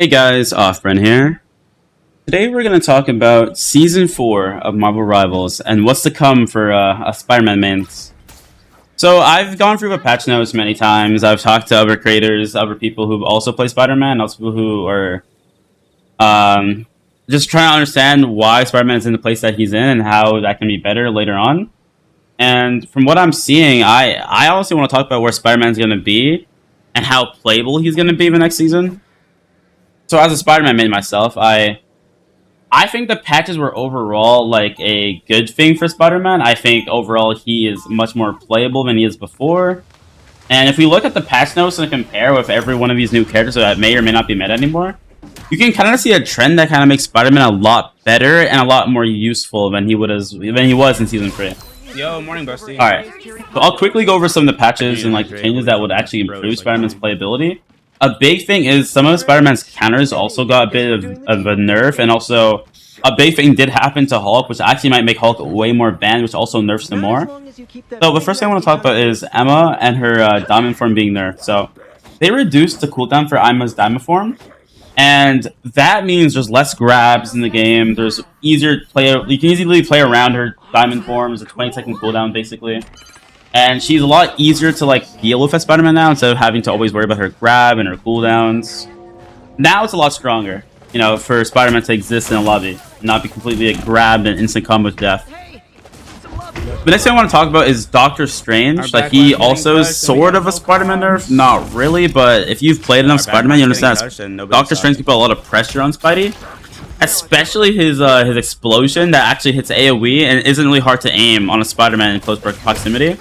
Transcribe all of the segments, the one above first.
Hey guys, Offbrand here. Today we're going to talk about Season 4 of Marvel Rivals and what's to come for Spider-Man mains. So I've gone through the patch notes many times. I've talked to other creators, other people who also play Spider-Man, also people who are just trying to understand why Spider-Man is in the place that he's in and how that can be better later on. And from what I'm seeing, I honestly want to talk about where Spider-Man's going to be and how playable he's going to be the next season. So as a Spider-Man main myself, I think the patches were overall like a good thing for Spider-Man. I think overall he is much more playable than he is before. And if we look at the patch notes and compare with every one of these new characters that may or may not be meta anymore, you can kind of see a trend that kind of makes Spider-Man a lot better and a lot more useful than he was in Season 3. Yo, morning, Busty. Alright, so I'll quickly go over some of the patches and like the changes that would actually improve Spider-Man's playability. A big thing is some of Spider-Man's counters also got a bit of a nerf, and also a big thing did happen to Hulk, which actually might make Hulk way more banned, which also nerfs him more. So the first thing I want to talk about is Emma and her Diamond form being nerfed. So they reduced the cooldown for Emma's Diamond form, and that means there's less grabs in the game. There's easier to play. You can easily play around her Diamond form. It's a 20-second cooldown basically. And she's a lot easier to like deal with as Spider-Man now instead of having to always worry about her grab and her cooldowns. Now it's a lot stronger, you know, for Spider-Man to exist in a lobby and not be completely like, grabbed and instant combo to death. The next thing I want to talk about is Doctor Strange. Like he also is sort of a Spider-Man nerf, not really, but if you've played enough Spider-Man, you understand Doctor Strange can put a lot of pressure on Spidey. Especially his explosion that actually hits AoE and isn't really hard to aim on a Spider-Man in close proximity.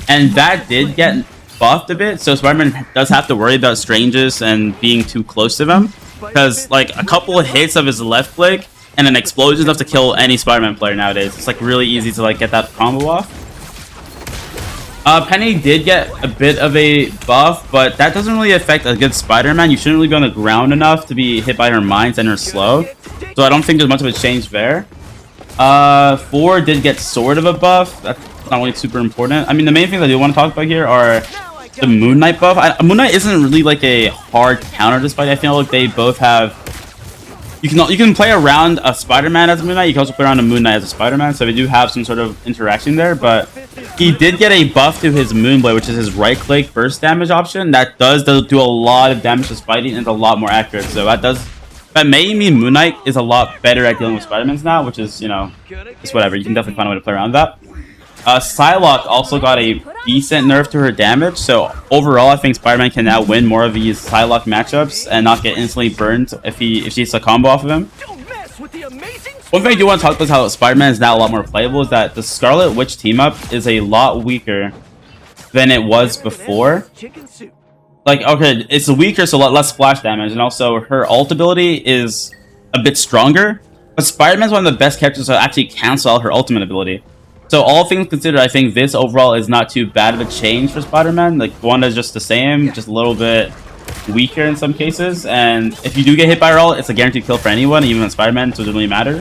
And that did get buffed a bit, so Spider-Man does have to worry about Stranges and being too close to them. Because, like, a couple of hits of his left click and an explosion is enough to kill any Spider-Man player nowadays. It's, like, really easy to, like, get that combo off. Penny did get a bit of a buff, but that doesn't really affect a good Spider-Man. You shouldn't really be on the ground enough to be hit by her mines and her slow. So I don't think there's much of a change there. 4 did get sort of a buff. That's not really super important. I mean, the main things I do want to talk about here are the Moon Knight buff. Moon Knight isn't really like a hard counter to Spidey. I feel like they both have... You can play around a Spider-Man as a Moon Knight. You can also play around a Moon Knight as a Spider-Man. So they do have some sort of interaction there. But he did get a buff to his Moon Blade, which is his right-click burst damage option. That does do a lot of damage to Spidey and it's a lot more accurate. So that may mean Moon Knight is a lot better at dealing with Spider-Mans now, which is, you know, just whatever. You can definitely find a way to play around that. Psylocke also got a decent nerf to her damage, so overall I think Spider-Man can now win more of these Psylocke matchups and not get instantly burned if she hits a combo off of him. One thing I do want to talk about is how Spider-Man is now a lot more playable is that the Scarlet Witch team-up is a lot weaker than it was before. Like, okay, it's weaker, so a lot less splash damage, and also her ult ability is a bit stronger, but Spider-Man is one of the best characters to actually cancel out her ultimate ability. So all things considered, I think this overall is not too bad of a change for Spider-Man. Like, one is just the same, just a little bit weaker in some cases. And if you do get hit by her ult, it's a guaranteed kill for anyone, even on Spider-Man, so it doesn't really matter.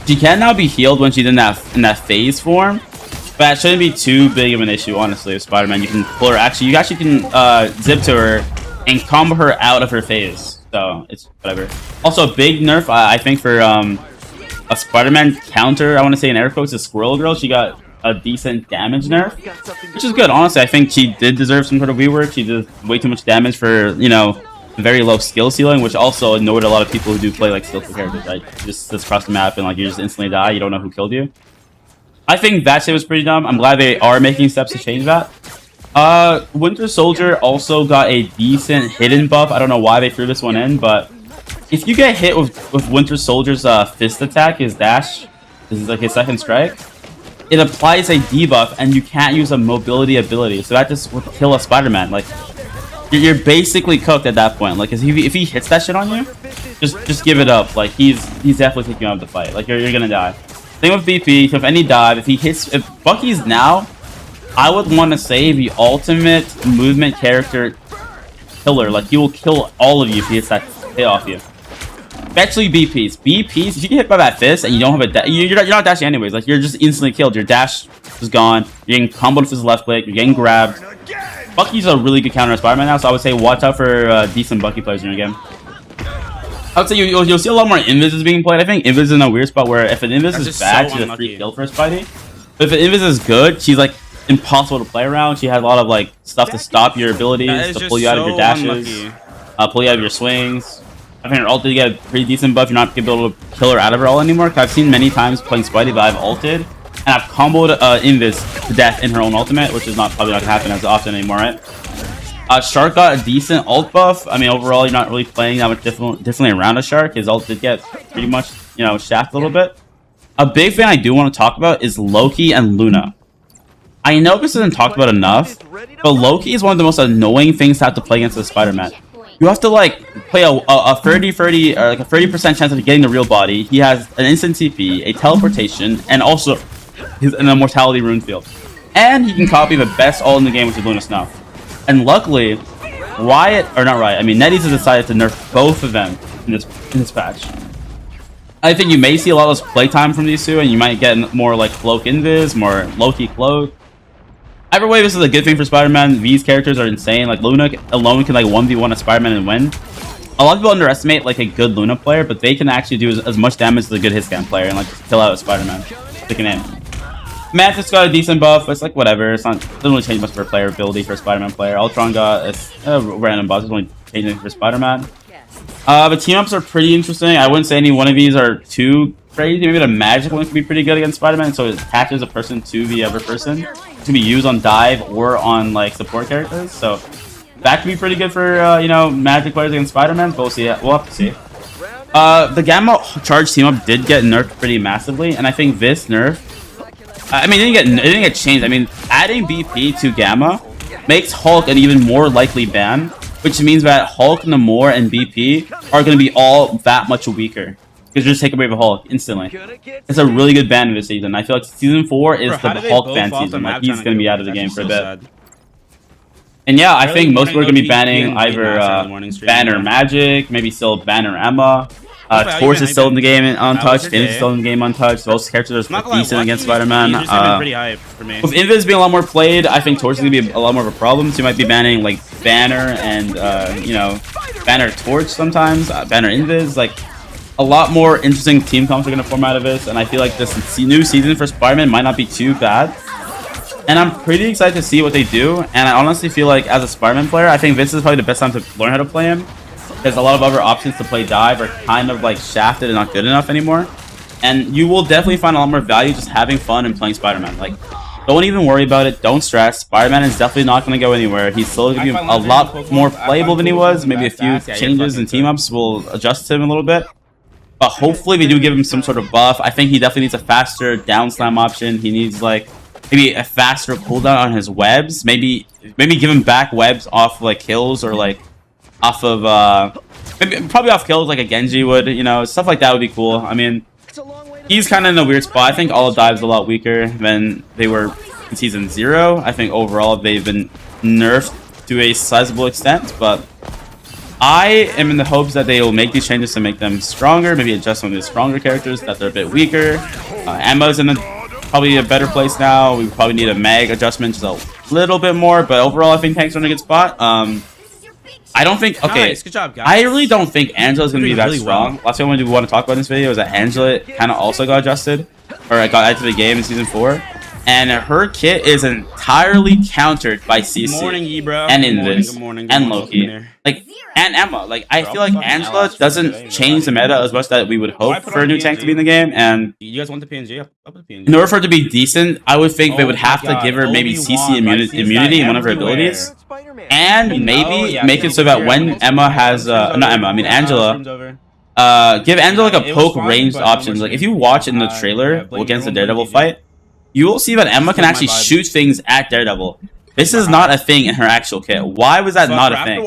She can now be healed when she's in that phase form, but that shouldn't be too big of an issue, honestly, with Spider-Man. You can pull her, you actually can zip to her and combo her out of her phase. So it's whatever. Also, a big nerf, I think, for a Spider-Man counter, I want to say in air quotes, is Squirrel Girl. She got a decent damage nerf, which is good. Honestly, I think she did deserve some sort of rework. She did way too much damage for, you know, very low skill ceiling, which also annoyed a lot of people who do play like skillful characters, right? Just cross the map and like you just instantly die. You don't know who killed you. I think that shit was pretty dumb. I'm glad they are making steps to change that. Winter Soldier also got a decent hidden buff. I don't know why they threw this one in, but if you get hit with Winter Soldier's fist attack, his dash, this is like his second strike, it applies a debuff and you can't use a mobility ability. So that just would kill a Spider-Man. Like, you're basically cooked at that point. Like, if he hits that shit on you, just give it up. Like, he's definitely taking you out of the fight. Like, you're gonna die. Same with BP. So if any dive, if Bucky's now, I would want to say the ultimate movement character killer. Like, he will kill all of you if he hits that hit off you. Especially BPs. BPs, if you get hit by that fist and you don't have a dash, you're not dashing anyways. Like, you're just instantly killed. Your dash is gone. You're getting comboed with his left click. You're getting grabbed. Bucky's a really good counter on Spider-Man now, so I would say watch out for decent Bucky players in your game. I would say you'll see a lot more invises being played. I think invis is in a weird spot where if an invis is bad, she's a free kill for Spidey. But if an invis is good, she's like impossible to play around. She has a lot of like stuff to stop your abilities, to pull you out of your dashes, pull you out of your swings. I think her ult did get a pretty decent buff. You're not gonna be able to kill her out of her ult anymore. Cause I've seen many times playing Spidey that I've ulted and I've comboed invis to death in her own ultimate, which is probably not gonna happen as often anymore, right? Shark got a decent ult buff. I mean, overall, you're not really playing that much differently around a Shark. His ult did get pretty much, you know, shafted a little bit. A big thing I do want to talk about is Loki and Luna. I know this isn't talked about enough, but Loki is one of the most annoying things to have to play against the Spider-Man. You have to like play a 30-30 or like a 30% chance of getting the real body. He has an instant TP, a teleportation, and also an immortality rune field. And he can copy the best ult in the game, which is Luna Snuff. And luckily, NetEase has decided to nerf both of them in this patch. I think you may see a lot less playtime from these two, and you might get more like Cloak Invis, more Loki Cloak. Either way, this is a good thing for Spider-Man. These characters are insane. Like Luna alone can like 1v1 a Spider-Man and win. A lot of people underestimate like a good Luna player, but they can actually do as much damage as a good hitscan player and like just kill out a Spider-Man. Stick an aim. Mantis got a decent buff, but it's like whatever. It doesn't really change much for player ability for a Spider-Man player. Ultron got a random buff. It's only changing for Spider-Man. The team-ups are pretty interesting. I wouldn't say any one of these are too crazy. Maybe the magic one could be pretty good against Spider-Man, so it attaches a person to the other person. It can be used on dive or on like support characters, so that could be pretty good for you know, magic players against Spider-Man. But we'll see. We'll have to see. The Gamma charge team-up did get nerfed pretty massively, and I think this nerf, I mean, it didn't get changed. I mean, adding BP to Gamma makes Hulk an even more likely ban, which means that Hulk, Namor, and BP are going to be all that much weaker. Because you just take away the Hulk instantly. It's a really good ban this season. I feel like season 4 is the Hulk ban season. Like, he's going to be out of the game for a bit. And yeah, I think most people are going to be banning either Banner Magic, maybe still Banner Emma. Torch is still in the game untouched. Phoenix is still in the game untouched. Those characters are decent against Spider-Man. With Invis being a lot more played, I think Torch is going to be a lot more of a problem. So you might be banning like Banner and, you know, Banner Torch sometimes. Banner Invis. Like, a lot more interesting team comps are going to form out of this. And I feel like this new season for Spider-Man might not be too bad. And I'm pretty excited to see what they do. And I honestly feel like as a Spider-Man player, I think this is probably the best time to learn how to play him. There's a lot of other options to play dive are kind of like shafted and not good enough anymore. And you will definitely find a lot more value just having fun and playing Spider-Man. Like, don't even worry about it. Don't stress. Spider-Man is definitely not going to go anywhere. He's still going to be a lot more playable than he was. Maybe a few changes and team-ups will adjust him a little bit. But hopefully we do give him some sort of buff. I think he definitely needs a faster down slam option. He needs like maybe a faster cooldown on his webs. Maybe give him back webs off like kills or like off of probably off kills like a Genji would, you know, stuff like that would be cool. I mean, he's kind of in a weird spot. I think all dive's a lot weaker than they were in season 0. I think overall they've been nerfed to a sizable extent, but I am in the hopes that they will make these changes to make them stronger, maybe adjust some of the stronger characters that they're a bit weaker. Emma's in probably a better place now. We probably need a mag adjustment just a little bit more, but overall I think Tank's in a good spot. I don't think, okay, nice. Good job, guys. I really don't think Angela's going to be that strong. Last thing I want to talk about in this video is that Angela kind of also got adjusted, or got added to the game in season 4. And her kit is entirely countered by CC and Invis and Loki, like, and Emma. Like, I feel like Angela doesn't change the meta as much that we would hope for a new tank to be in the game. And you guys want the PNG? Up the PNG. In order for her to be decent, I would think they would have to give her maybe CC immunity in one of her abilities, and maybe make it so that when Emma has Angela. Give Angela like a poke ranged option. Like if you watch in the trailer against the Daredevil fight, you will see that Emma can actually shoot things at Daredevil. This is not a thing in her actual kit. Why was that not a thing?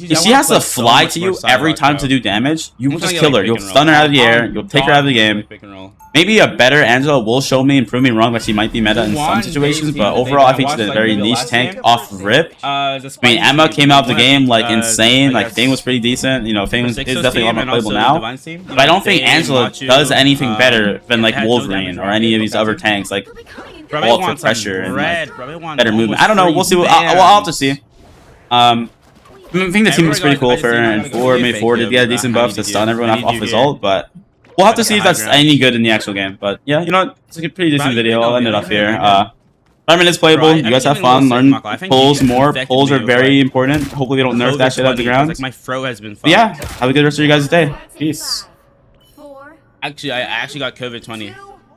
If she has to fly to you every time to do damage, you will just kill her. You'll stun her out of the air. You'll take her out of the game. Maybe a better Angela will show me and prove me wrong that she might be meta in some situations, but overall I think she's a very niche tank off rip. I mean, Emma came out of the game like insane. Like Thane was pretty decent. You know, Thane is definitely a lot more playable now. But I don't think Angela does anything better than like Wolverine or any of these other tanks. Like ult for pressure and like, better movement. almost I don't know. We'll see. free I'll have to bans. see. I think the team looks pretty cool for and 4. Maybe 4 did get a decent buff to stun everyone off his ult, but we'll have to see if that's any good in the actual game. But yeah, you know what? It's a pretty decent video. I'll end it off here. 5 minutes playable. You guys have fun. Learn pulls more. Pulls are very important. Hopefully they don't nerf that shit out the ground. Like my throw has been. But yeah, have a good rest of your guys' day. Peace. Actually, I actually got COVID-20.